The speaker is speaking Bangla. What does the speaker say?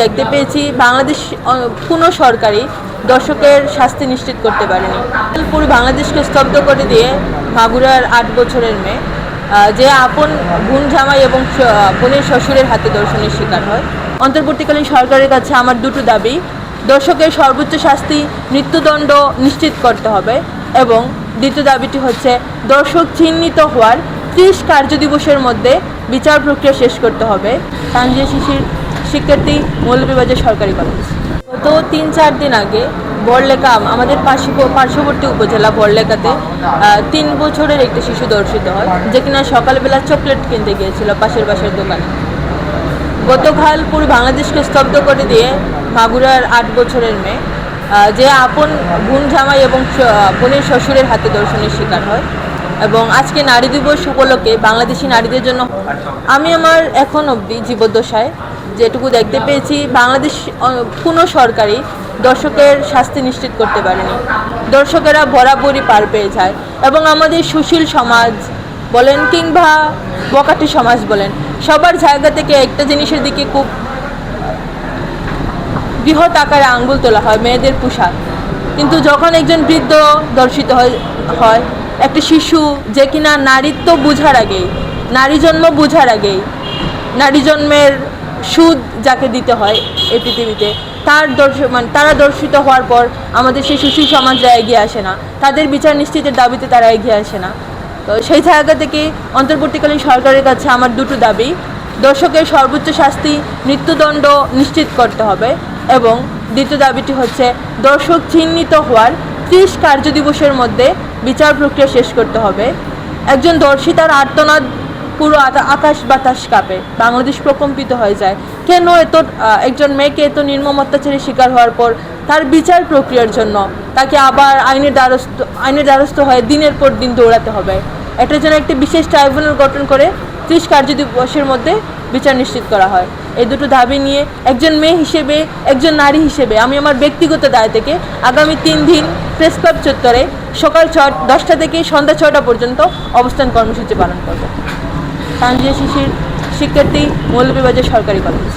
দেখতে পেয়েছি বাংলাদেশ কোনো সরকারই দর্শকের শাস্তি নিশ্চিত করতে পারেনি। পুরো বাংলাদেশকে স্তব্ধ করে দিয়ে মাগুরার ৮ বছরের মেয়ে যে আপন বোন জামাই এবং বোনের শ্বশুরের হাতে ধর্ষণের শিকার হয়। অন্তর্বর্তীকালীন সরকারের কাছে আমার দুটো দাবি: দর্শকের সর্বোচ্চ শাস্তি মৃত্যুদণ্ড নিশ্চিত করতে হবে, এবং দ্বিতীয় দাবিটি হচ্ছে দর্শক চিহ্নিত হওয়ার 30 কার্যদিবসের মধ্যে বিচার প্রক্রিয়া শেষ করতে হবে। তানজিয়া শিশির, শিক্ষার্থী, মৌলভীবাজার সরকারি কলেজ। গত 3-4 দিন আগে বড়লেখা, আমাদের পার্শ্ববর্তী উপজেলা বড়লেখাতে 3 বছরের একটি শিশু ধর্ষিত হয়, যে কিনা সকালবেলা চকলেট কিনতে গিয়েছিল পাশের বাসার দোকানে। গতকাল পুরো বাংলাদেশকে স্তব্ধ করে দিয়ে মাগুরার 8 বছরের মেয়ে যে আপন বোন জামাই এবং বোনের শ্বশুরের হাতে ধর্ষণের শিকার হয়। এবং আজকে নারী দিবস উপলক্ষে বাংলাদেশি নারীদের জন্য আমি আমার এখন অবধি জীবদ্দশায় যেটুকু দেখতে পেয়েছি, বাংলাদেশ কোনো সরকারই দর্শকের শাস্তি নিশ্চিত করতে পারেনি। দর্শকেরা বরাবরই পার পেয়ে যায়, এবং আমাদের সুশীল সমাজ বলেন কিংবা বকাটি সমাজ বলেন, সবার জায়গা থেকে একটা জিনিসের দিকে খুব বৃহৎ আকারে আঙ্গুল তোলা হয়, মেয়েদের পোশাক। কিন্তু যখন একজন বৃদ্ধ ধর্ষিত হয়, একটা শিশু যে কিনা নারীত্ব বোঝার আগেই, নারী জন্ম বোঝার আগেই, নারী জন্মের সুদ যাকে দিতে হয় এই পৃথিবীতে, তারা দর্শিত হওয়ার পর আমাদের সেই সুশীল সমাজরা এগিয়ে আসে না, তাদের বিচার নিশ্চিতের দাবিতে তারা এগিয়ে আসে না। তো সেই জায়গা থেকে অন্তর্বর্তীকালীন সরকারের কাছে আমার দুটো দাবি: দর্শকের সর্বোচ্চ শাস্তি মৃত্যুদণ্ড নিশ্চিত করতে হবে, এবং দ্বিতীয় দাবিটি হচ্ছে দর্শক চিহ্নিত হওয়ার 30 কার্যদিবসের মধ্যে বিচার প্রক্রিয়া শেষ করতে হবে। একজন দর্শিতার আর্তনাদ পুরো আকাশ বাতাস কাঁপে, বাংলাদেশ প্রকম্পিত হয়ে যায়। কেন একজন মেয়েকে এত নির্মম অত্যাচারের শিকার হওয়ার পর তার বিচার প্রক্রিয়ার জন্য তাকে আবার আইনের দ্বারস্থ হয়ে দিনের পর দিন দৌড়াতে হবে? এটার জন্য একটি বিশেষ ট্রাইব্যুনাল গঠন করে 30 কার্যদিবসের মধ্যে বিচার নিশ্চিত করা হয়। এই দুটো দাবি নিয়ে একজন মেয়ে হিসেবে, একজন নারী হিসেবে আমি আমার ব্যক্তিগত দায় থেকে আগামী 3 দিন প্রেস ক্লাব চত্বরে সকাল 10টা থেকে সন্ধ্যা 6টা পর্যন্ত অবস্থান কর্মসূচি পালন করব। তানজিয়া শিশির, শিক্ষার্থী, মৌলভীবাজার সরকারি কলেজ।